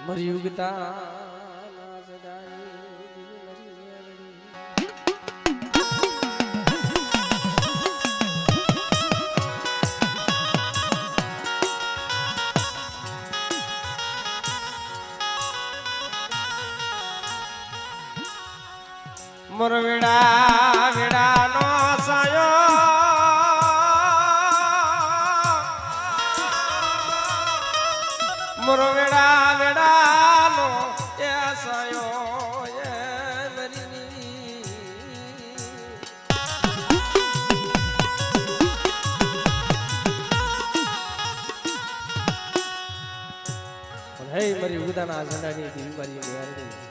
મરયુગતા મોરવેડા વેડાનો સાયો મોરવેડા વેડાનો એ સાયો એ મરી પણ હે મરી ઉગદાના ઝંડાની દેવી મારી મેરડી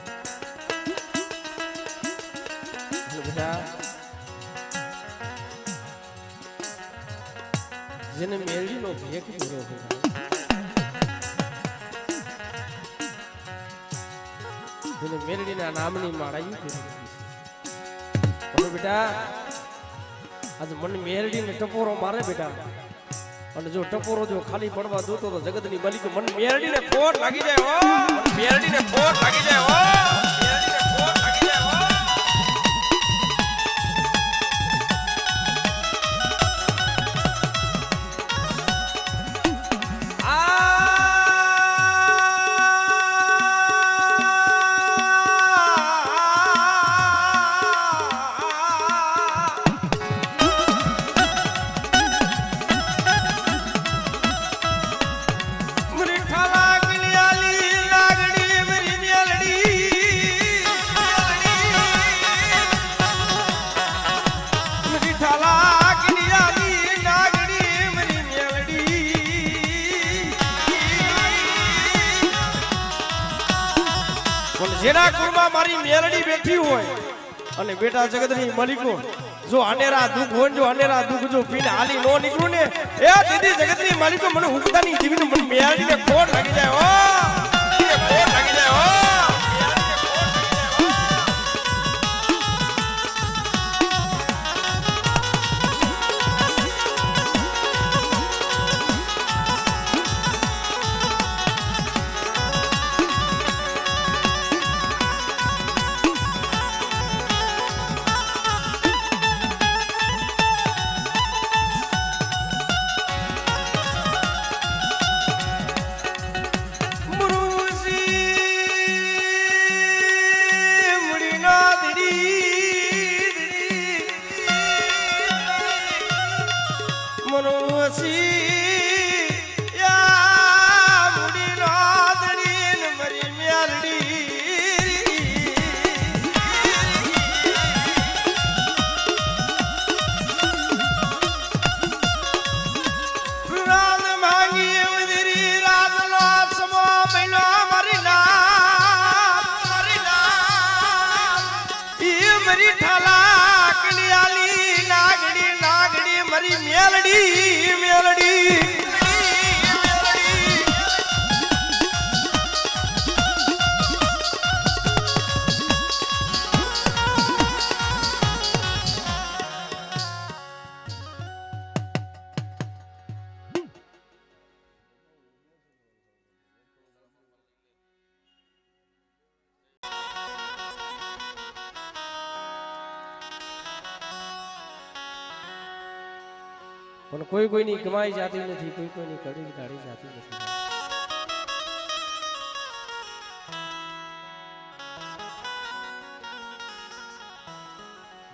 જેને મેરડીનો ભેખ કર્યો છે જેને મેરડીના નામની માળાયું કરી છે બેટા આજે મને મેરડીને ટપોરો મારે બેટા અને જો ટપોરો જો ખાલી પડવા દોતો તો જગતની બલી કે મને મેરડીને ફોટ લાગી જાય હો મેરડીને ફોટ લાગી જાય હો જેના કુળમાં મારી મેલડી બેઠી હોય અને બેટા જગતની મલિકો જો અનેરા દુખ હોય જો અનેરા દુખ જો પીને હાલી નો નીકળું ને એ દીદી જગતની મલિકો મને ઉગતાની જીવીને મને મેલડીને ખોટ લાગી જાય હો ખોટ લાગી જાય હો પણ કોઈ કોઈની કમાઈ જાતી નથી કોઈ કોઈની કડી કાઢી જાતી નથી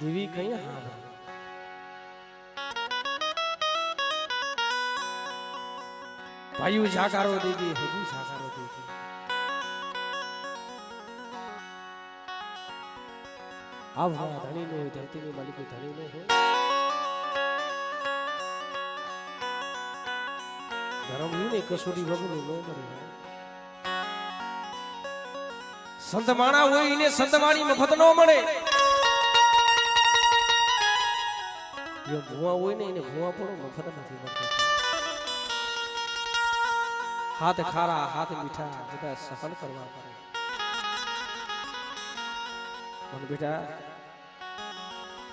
દેવી કઈ હા ભાઈઓ સાકારો દીધી હજુ સાકારો દીધી આવવા ધણી નો ધરતીની માલિકો ધણી નો હોય ધર્મ ને કસોટી વગરનું ન મળે સંતમાણા હોય ને સંતમાણી મફત ન મળે જે ભૂવા હોય ને એને ભૂવા પણ મફત નથી મળતો હાથ ખારા હાથ મીઠા બધા સફળ કરવા પડે અને બેટા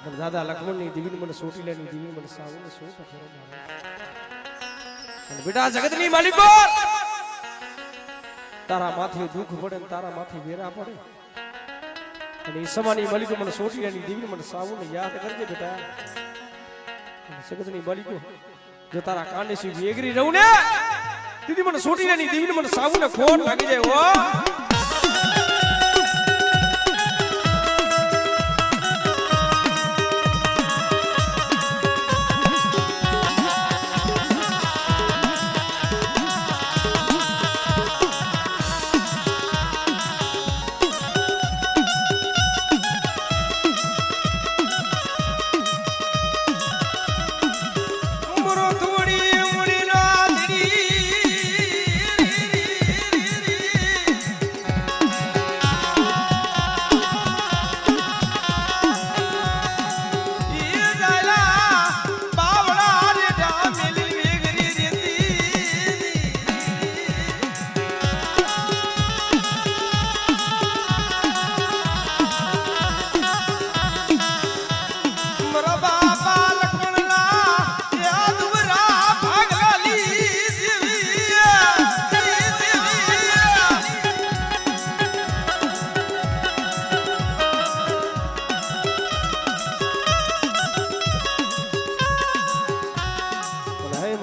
મને દાદા લક્ષ્મણની દીવીને મને સોટીલાની દીવીને મને સાવને શું પથરો મારે અને બેટા જગતની માલિકો તારા માથે દુઃખ પડે ને તારા માથે વેરા પડે અને એ સમાની માલિકો મને સોટીલાની દીવીને મને સાવને યાદ કરજે બેટા જગતની માલિકો જો તારા કાંડે સુધી એગરી રહું ને દીદી મને સોટીલાની દીવીને મને સાવને ખોટ લાગી જાય ઓ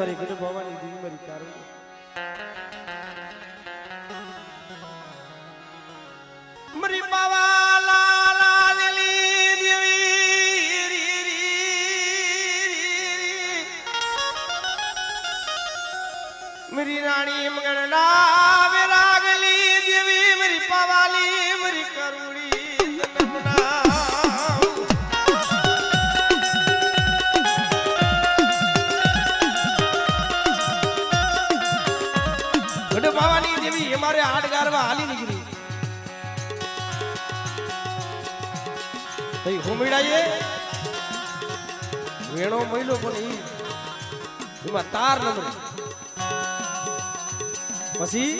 મારી ગઢ ભવાની દેવી મારી કારણ મરી બાવા લાલાલી દેવી મરી રાણી મંગળના વિરાગલી દેવી મરી પાવાલી મરી કરુણી જન્મના ભવાની દેવી અમારે હાડ ગારવા હાલી નીકળી તઈ હુમડાએ વેણો મહિલો પણ એમાં તાર નંબર પછી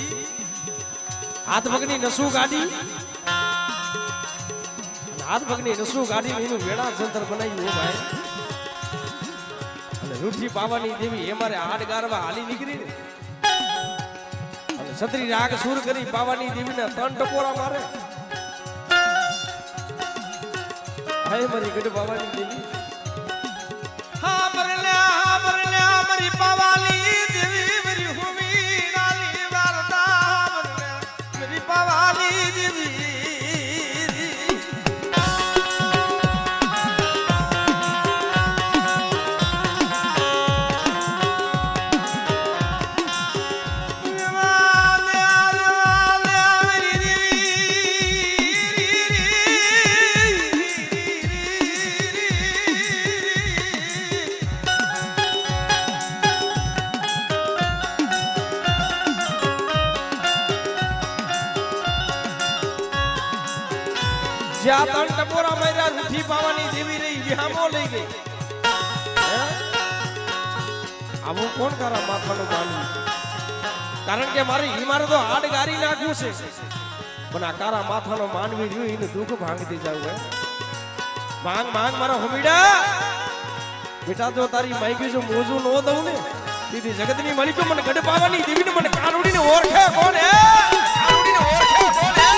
હાથ પગની નસુ ગાડી હાથ પગની નસુ ગાડી એનું વેણા જંતર બનાવ્યું હો ભાઈ અને રૂઠી પાવાની દેવી અમારે હાડ ગારવા હાલી નીકળી છત્રી રાગ સુર કરી પાવાની દેવીને ત્રણ ટકોરા મારે હે મારી ગઢ પાવાની દેવી હા બરલ્યા મારી પાવાલી દેવી મારી હુમી ડાલી વારતા મારી પાવાલી દેવી જ્યાં ત્રણ ટપોરા માર્યા રૂઠી પાવાની દેવી રહી વિહામો લઈ ગઈ આવું કોણ કરા માથાનો માનવી કારણ કે મારી હિમારે તો હાડ ગારી નાખ્યું છે પણ આ કારા માથાનો માનવી રહ્યું એને દુઃખ ભાંગતી જાવ હે માંગ માંગ મારા હોમીડા બેટા જો તારી માઈકી જો મોજું નો દઉં ને દીદી જગતની માલિકો મને ગઢ પાવાની દેવીને મને કાનુડીને ઓળખે કોણ હે કાનુડીને ઓળખે કોણ હે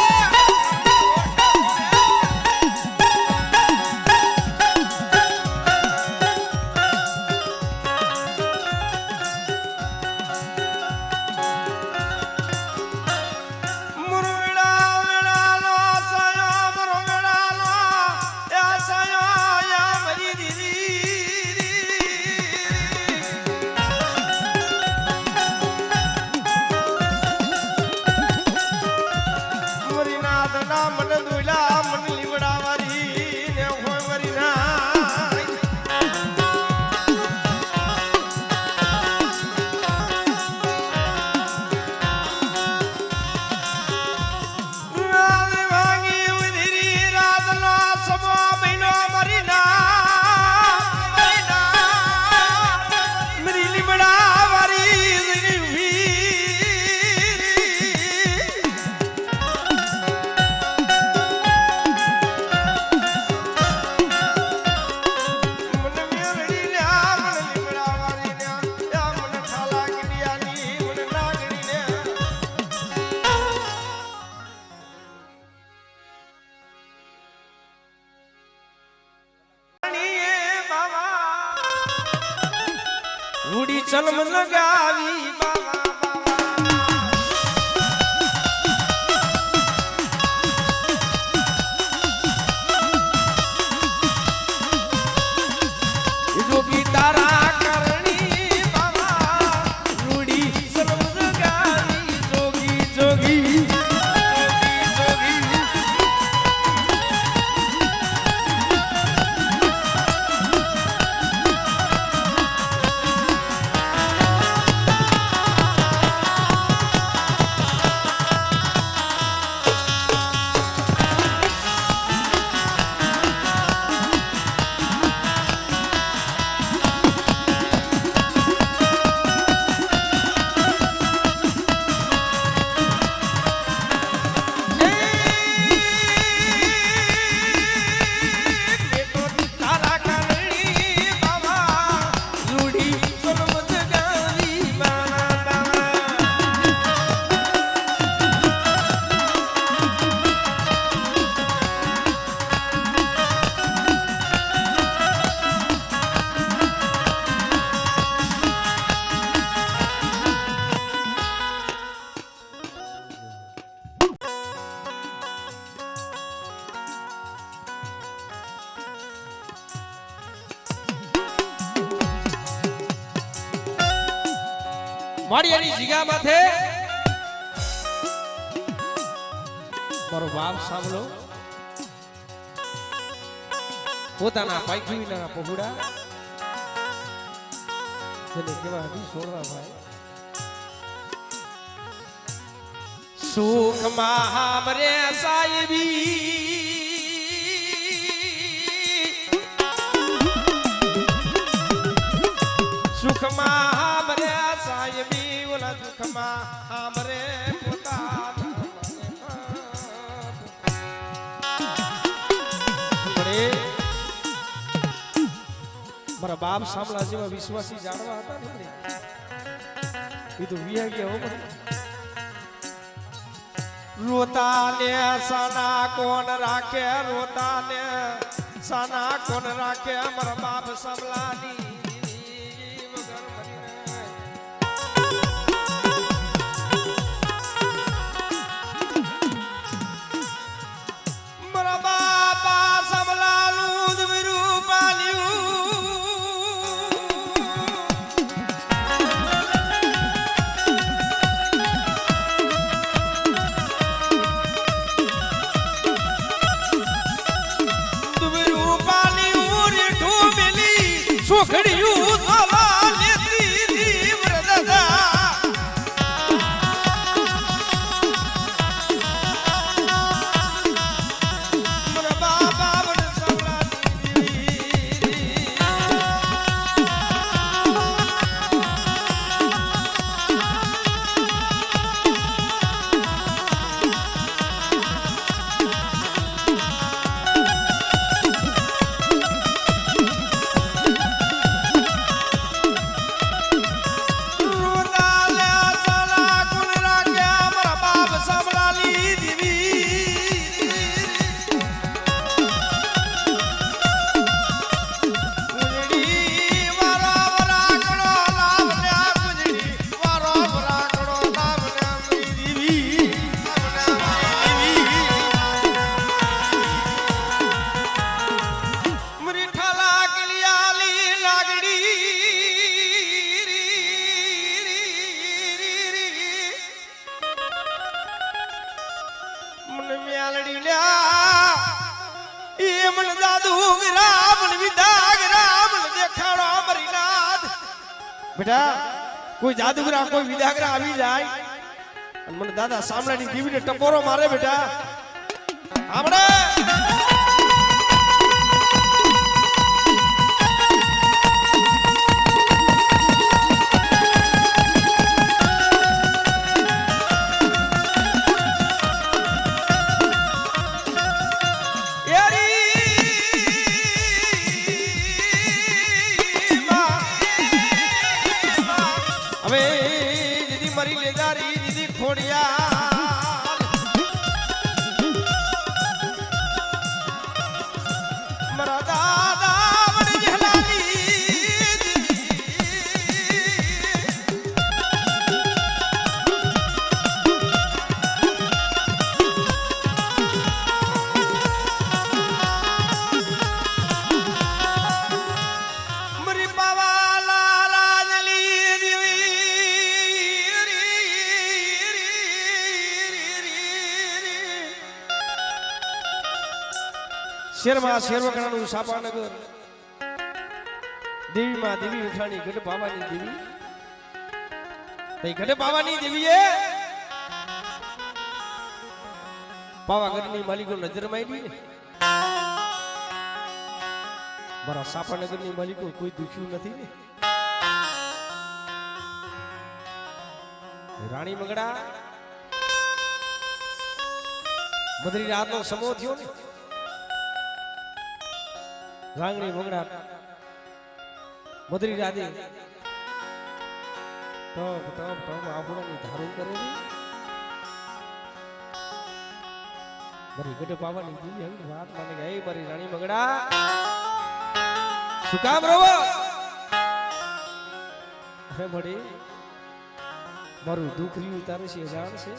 સલમ લગાવી બાવા જોગી તારા કરણી બાવા રૂડી સલમ લગાવી જોગી જોગી મારી જીગા માથે મારો બાપ સાંભળો પોતાના પાયખીના પહોળા જેને કેવા હતી સોળવા ભાઈ સુખમાં હામરે સાહેબી સુખમાં હામરે સાહેબી દુઃખમાં આમરે મારા બાપ સાંભળા જેવા વિશ્વાસી જાણવા હતા ને એ તો વિયા ગયા હો રોતા ને સાના કોણ રાખે રોતા ને સાના કોણ રાખે મારા બાપ સાંભળાની બેટા કોઈ જાદુગરા કોઈ વિદાગરા આવી જાય અને મને દાદા સામલાની દીવીને ટપોરો મારે બેટા આપણે મરી લેદારી દીદી ખોડિયા મરા દાદા વડી જલાલી શેરમાં શેરવકણાનું સાપાનગર દેવીમાં દેવી ઉઠાણી ગઢ પાવાની દેવી તઈ ગઢ પાવાની દેવીએ પાવાગઢની માલિકો નજર માંડી ને મારા સાપાનગરની માલિકો કોઈ દુખ્યું નથી ને રાણી મંગળા મધરી રાતનો સમો થયો ને રાંગણી મંગળા મધરી રાધે ટપ ટપ ટપ આપણને ધારું કરે ને મારી ગઢ પાવાની દીવી આવી વાત માને ગઈ મારી રાણી મંગળા શું કામ રોવો હે મળી મારું દુઃખ રહ્યું તારે છે જાણ છે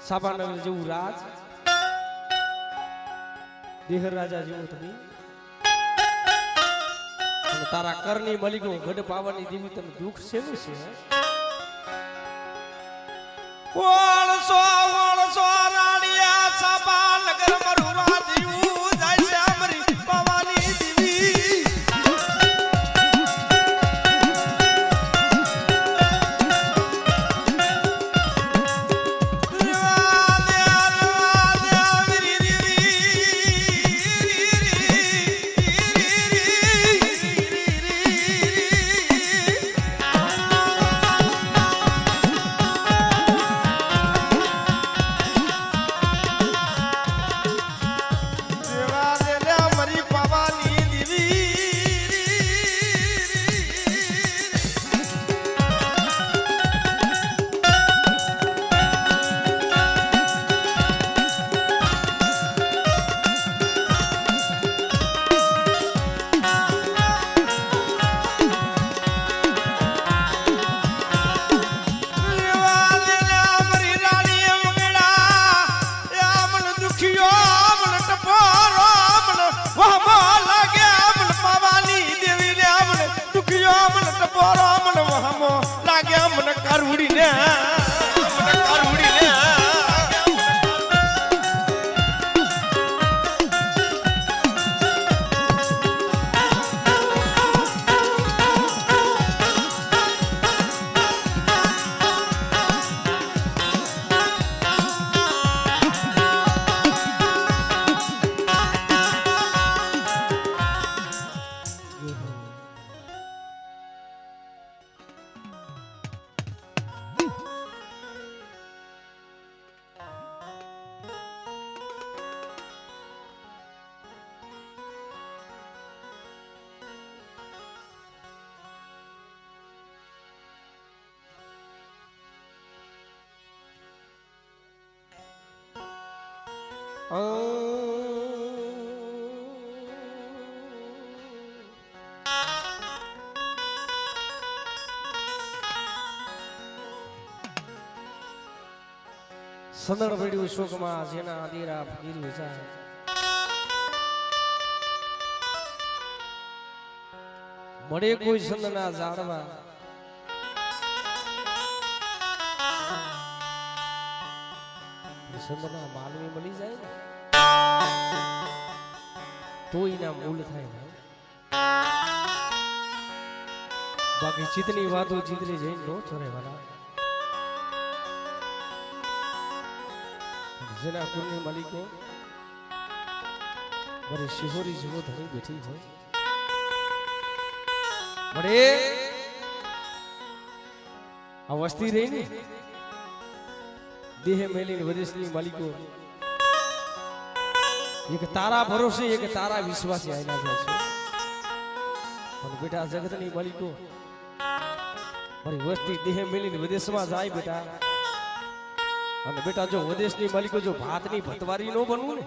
સાપાનગર જેવું રાજ દેહર રાજા જેવું તમે તારા કરની મલિકો ગઢ પાવાની દેવી તને દુઃખ શેનું છે વળસો રાણીયા સાપાનગર મારું રાધ્યું જાય છે અમરી પાવાની દેવી સંદણ પડ્યું શોકમાં જેના આદિરા ફકીર વિચાર મળે કોઈ સંદના ઝાડવા સંદના માલવી મળી જાય ને તો એના મૂળ થાય ભાઈ બાકી ચિતની વાતો ચિતરી જઈને નો છોરે વાલા જેના કુળની માલિકો મારી શિહોરી જેવો ધણી બેઠી હોય મળે આ વસ્તી રહી ને દેહ મેલીને વિદેશની માલિકો એક તારા ભરોસે એક તારા વિશ્વાસે આયલા જાય છે પણ બેટા જગતની માલિકો મારી વસ્તી દેહ મેલીને વિદેશમાં જાય બેટા અને બેટા જો વિદેશની માલિકો જો ભાતની ભતવારી નો બનવું ને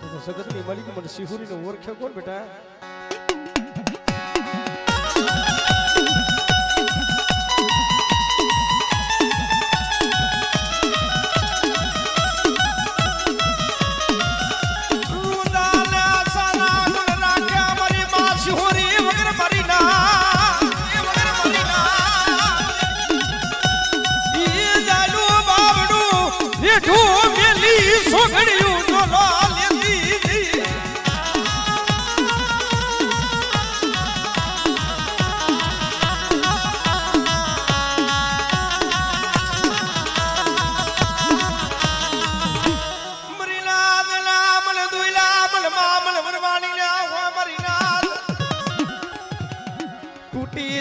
તો જગતની માલિકો મને શિહોરીનો ઓળખ્યો કોણ બેટા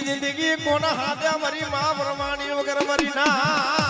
જિંદગી કોના હાથે મરી માં પ્રમાણી વગર મરી ના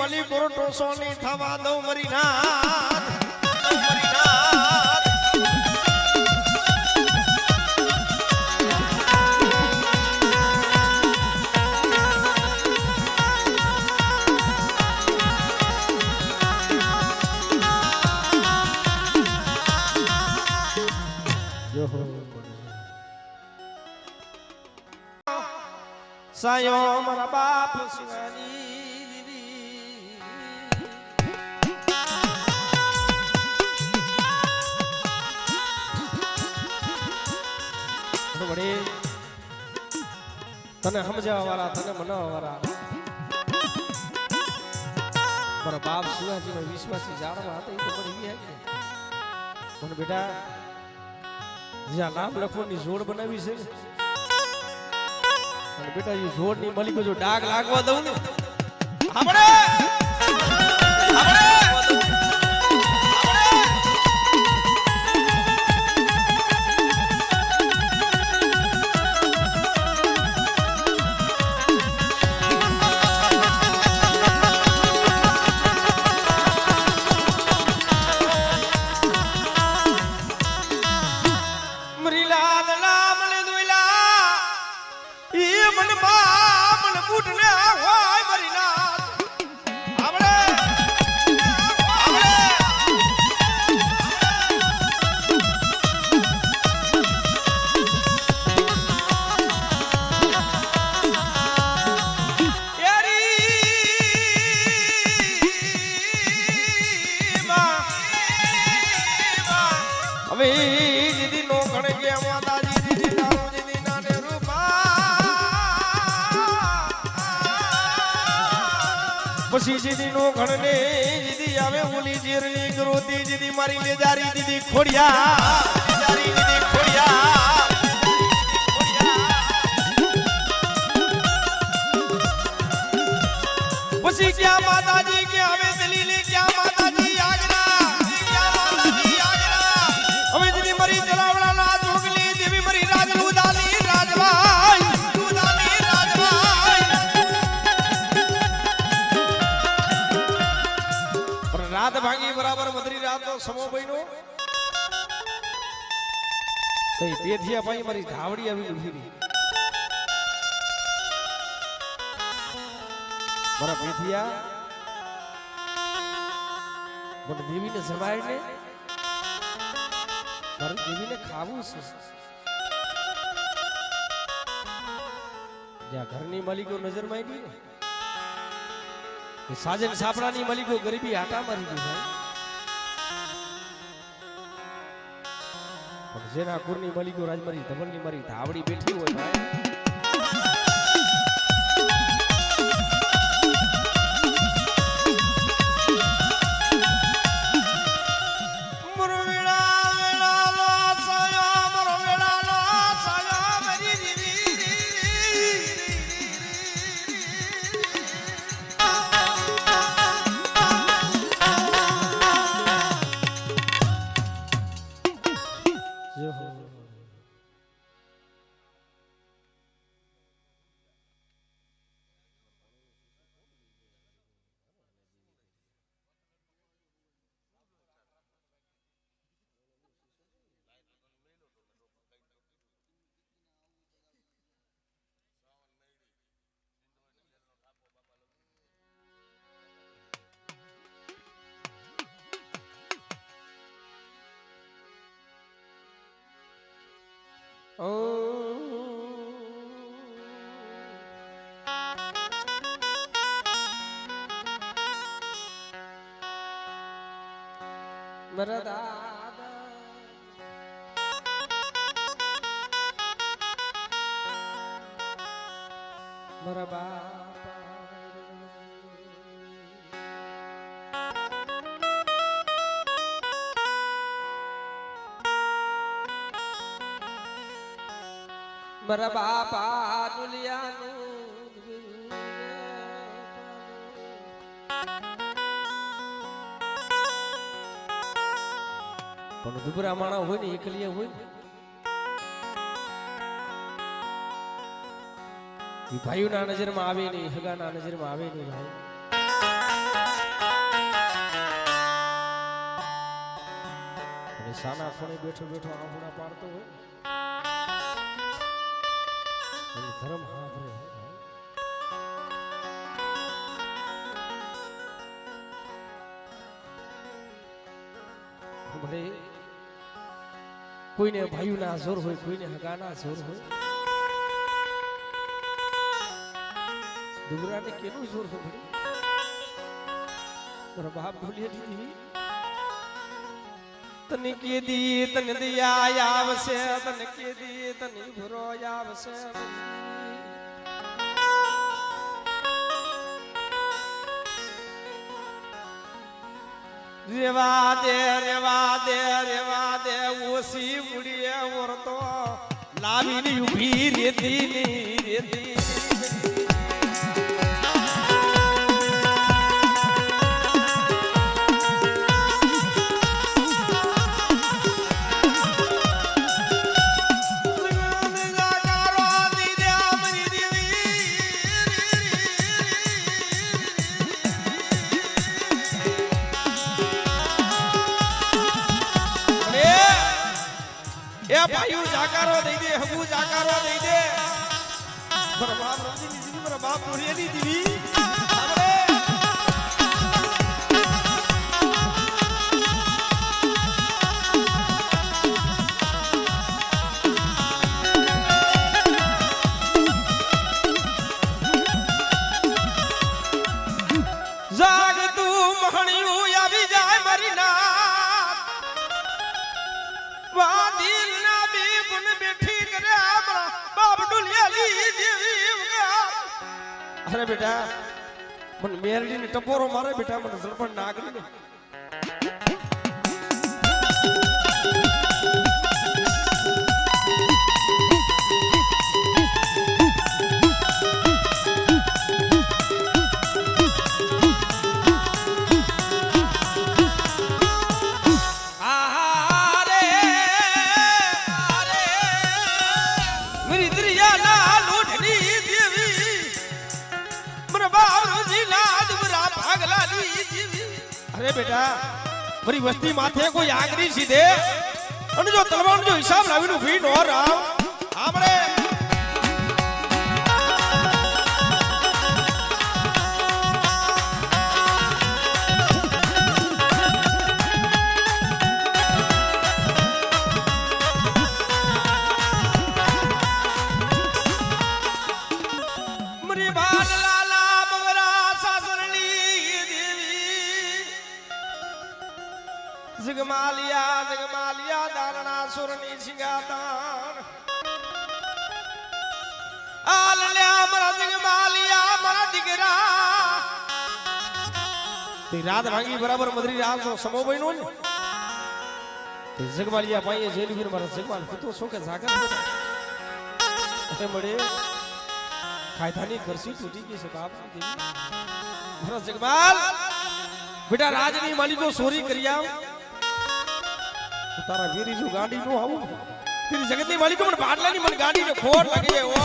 મલી કોરટો સોની થવા દઉં મરી નાથ સાયો મારા બાપ શિવાની તને સમજાવવા વાળા તને મનાવવા વાળા મારા બાપ શિવાજી નો વિશ્વાસી જાણવા હતા એ તો પડી ગયા મને બેટા જ્યાં નામ લખવાની જોડ બનાવી છે અને બેટા એ જોડ ની મળી જો ડાઘ લાગવા દઉં ને આપણે પછી જીદી નો ઘણને જીદી આવે ઓલી જીરની ગ્રોતી જીદી મારી લે જારી જીદી ખોડિયા જારી જીદી ખોડિયા પછી ક્યાં માતાજી કે હવે દલીલે ક્યાં માતાજી આગરા ક્યાં માતાજી આગરા હવે જીદી મારી જલાવડા ના જોગલી દેવી મારી રાજ ઉદાલી રાજભાઈ ઉદાલી રાજભાઈ રાત ભાંગી બરાબર મધરી રાત નો સમો બન્યો તઈ પેથિયા ભાઈ મારી ધાવડી આવી ઉભી મારા પેથિયા મને દેવીને જમાડીને મારે દેવીને ખાવું છે જ્યાં ઘરની માલિકો નજર માંડી ને સાજન સાપડાની માલિકો ગરીબી આટા મારી ગઈ ભાઈ પણ જેના કુરની માલિકો રાજમારી ધવલની મારી ધાવડી બેઠી હોય ભાઈ મારા દાદા મારા બાપા મારા બાપા દુલિયાનું પણ દુબરા માણા હોય ને એકલિયા હોય ને એ ભાઈઓના નજરમાં આવે નહીં, હગાના નજરમાં આવે નહીં ભાઈ. અને સાના ખૂણે બેઠો બેઠો આંખોડા પાડતો હોય એને ધર્મ હાંભળે ભલે કોઈને ભાઈઓના જોર હોય, કોઈને હગાના જોર હોય. ડુગરાને કેનું જોર છે ભલે મારા બાપ ભૂલી દીધી તને કેદી તને દયા આવશે, તને કેદી તને ભરો આવશે. રેવા દે રેવા દે રેવા દે ઓસી મુડીએ ઓરતો લાવીને ઊભી રેતી ની રેતી. ભાઈઓ જાકારો દઈ દે, હબુ જાકારો દઈ દે. મારા બાપ રમજી દીધી, મારા બાપ બોરિયાની દીધી. જાગ તું મહણિયું આવી જાય મારી નાથ વાદિલ ના બી ગુણ બેઠી કરે આપણા બાપ ડુલિયાલી દેવી. અરે બેટા મને મેરડી ને ટપોરો મારે બેટા, મને સરપંચ નાગરી ને બેટા મારી વસ્તી માથે કોઈ આગરી સીધે અને જો તલવાર જો હિસાબ લાવીને ભી નો રાવ આપણે મરી બાલ લાલા મવરા સાસરણી જગમાલિયા જગમાલિયા દાલના સુરની સિંગાદાન આલલ્યા મારા જગમાલિયા મારા દીકરા તે રાત ભાંગી બરાબર મધરી રાત નો સમો બન્યો ને તે જગમાલિયા પાઈએ જેલી વીર મારા જગમાલ તો શું કે જાગર એ મળે ખાયધાની કરસી તૂટી ગઈ છે બાપ મારા જગમાલ બેટા રાજની માલિકો ચોરી કરી આવ તારા વીરી જો ગાડી નો આવું તેરી જગતની માલિકો મને બાટલાની મને ગાડી ને ખોટ લાગી જાય.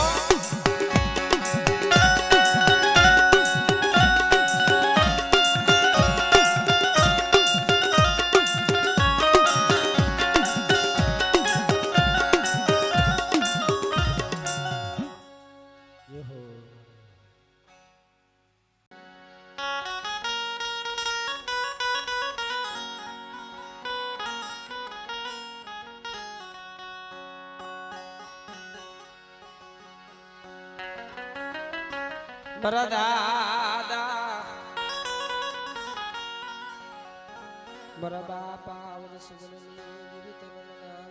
મારા દાદા મારા બાપા આવડે સગનની જીવિત મનના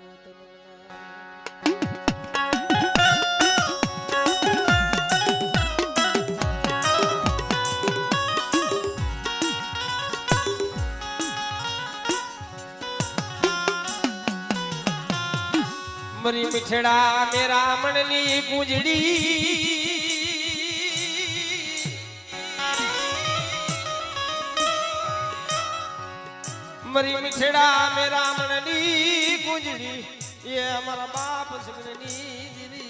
મરી મિઠડા મેરા મણની પૂજડી મરી મિઠડા મેરા મણની પૂજડી એ અમારા બાપ સગનની જીરી